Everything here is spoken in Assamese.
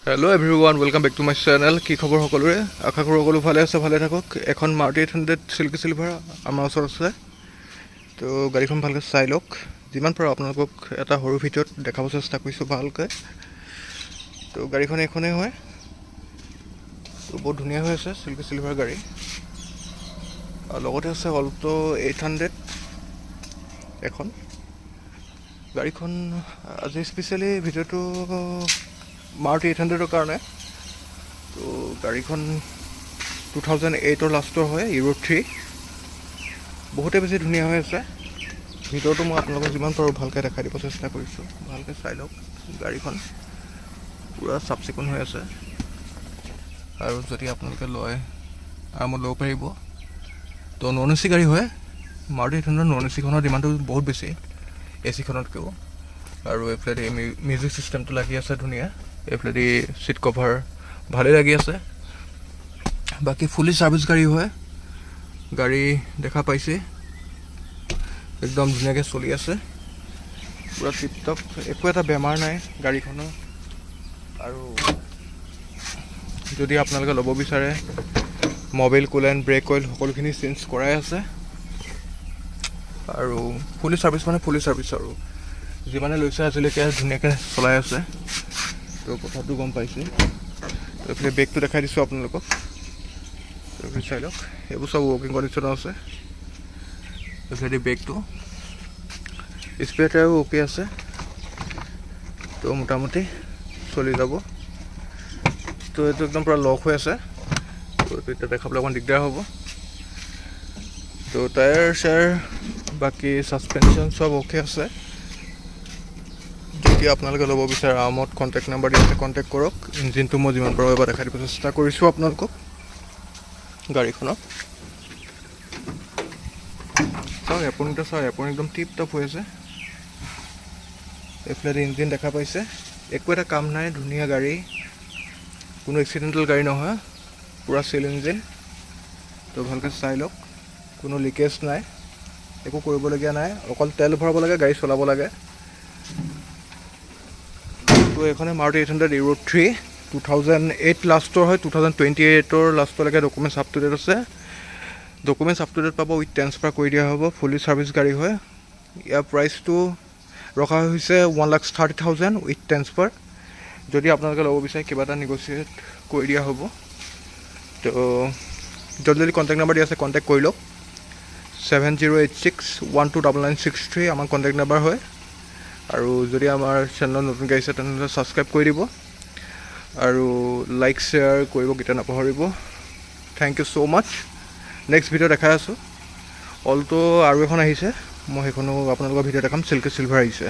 Hello everyone, welcome back to my channel. কি খবৰ সকলোৰে? আশা কৰো সকলো ভালে আছে, ভালে থাকক। এখন Maruti 800 Silky Silver আমাৰ ওচৰত আছে। তো গাড়ীখন ভালকৈ চাই লওক। যিমান পাৰো আপোনালোকক এটা সৰু ভিডিঅ'ত দেখাব চেষ্টা কৰিছো ভালকৈ। তো গাড়ীখন এখনে হয়। তো বহুত ধুনীয়া হৈ আছে Silky Silver গাড়ী। আৰু লগতে আছে Alto 800 এখন। গাড়ীখন আজি স্পেশালি ভিডিঅ'টো Maruti 800 কাৰণে তো গাড়ীখন 2008 লাষ্টৰ হয় Euro 3 বহুতে বেছি ধুনীয়া হৈ আছে ভিডিঅ'টো মই আপোনালোকক যিমান পাৰো ভালকৈ দেখাই দিব চেষ্টা কৰিছো ভালকৈ চাই লওক গাড়ীখন পুৰা সাবচিকুন হৈ আছে আৰু যদি আপোনালোকে লয় আমো লব পাৰিব তো নন এচি গাড়ী হয় Maruti 800 নন এচি খনৰ ডিমান্ডটো বহুত বেছি এচি খনতকৈ আৰু এফালে মিউজিক সিস্টেমটো লাগি আছে ধুনীয়া এফালে সিট কভাৰ ভালে লাগি আছে বাকি ফুলি সাৰ্ভিস গাড়ী হয় গাড়ী দেখা পাইছে একদম ধুনীয়াকৈ চলি আছে পুৰা টিপটপ একো এটা বেমাৰ নাই গাড়ীখনৰ আৰু যদি আপোনালোকে ল'ব বিচাৰে মোবাইল কুলেন্ট ব্ৰেক অইল সকলোখিনি চেঞ্জ কৰাই আছে আৰু ফুলি সাৰ্ভিস মানে ফুলি সাৰ্ভিস আৰু যিমানে লৈছে আজিলৈকে ধুনীয়াকৈ চলাই আছে তো কথাটো গম পাইছে তো এফালে বেগটো দেখাই দিছো আপোনালোকক তো চাই লওক এইবোৰ সব ৱৰ্কিং কণ্ডিশ্যন আছে এফালে বেগটো স্পেয়াৰটাও ওকে আছে তো মোটামুটি চলি যাব তো এইটো একদম পুৰা লক হৈ আছে তো এটা দেখাবলৈ অকণ দিগদাৰ হ'ব তো টায়াৰ শ্বেয়াৰ বাকি সাসপেনশন সব ওকে আছে যদি আপোনালোকে ল'ব বিচাৰে আমত কন্টাক্ট নাম্বাৰ দিছে কন্টাক্ট কৰক ইঞ্জিনটো মই যিমান পাৰো এবাৰ দেখাই দিব চেষ্টা কৰিছো আপোনালোকক গাড়ীখনৰ চাওক আপুনি একদম টিপ টপ হৈ আছে এফালে ইঞ্জিন দেখা পাইছে একো এটা কাম নাই ধুনীয়া গাড়ী কোনো এক্সিডেন্টাল গাড়ী নহয় পুৰা সিল ইঞ্জিন তো ভালকৈ চাই লওক কোনো লিকেজ নাই একো কৰিবলগীয়া নাই অকল তেল ভৰাব লাগে গাড়ী চলাব লাগে তো এখনে Maruti 800 Euro 3 2008 লাষ্টৰ হয় 2028 লাষ্টলৈকে ডকুমেন্টছ আপ টু ডেট আছে ডকুমেন্টছ আপ টু ডেট পাব উইথ ট্ৰান্সফাৰ কৰি দিয়া হ'ব ফুলি সাৰ্ভিস গাড়ী হয় ইয়াৰ প্ৰাইসটো ৰখা হৈছে 1,30,000 উইথ ট্ৰান্সফাৰ যদি আপোনালোকে ল'ব বিচাৰে কিবা এটা নেগোচিয়েট কৰি দিয়া হ'ব তো জলদি কন্টাক্ট নাম্বাৰ দিয়া আছে কন্টাক্ট কৰি লওক 7086129963 আমাৰ কন্টাক্ট নাম্বাৰ হয় আৰু যদি আমাৰ চেনেল নতুন গাইছে তেনে সাবস্ক্ৰাইব কৰি দিব আৰু লাইক শেয়াৰ কৰিব কিটা নাপাহৰিব থ্যাংক ইউ সো মাচ নেক্সট ভিডিও দেখাই আছো অলটো আৰু এখন আহিছে মই হেখনো আপোনালোকৰ ভিডিও দেখাম Silky Silver আহিছে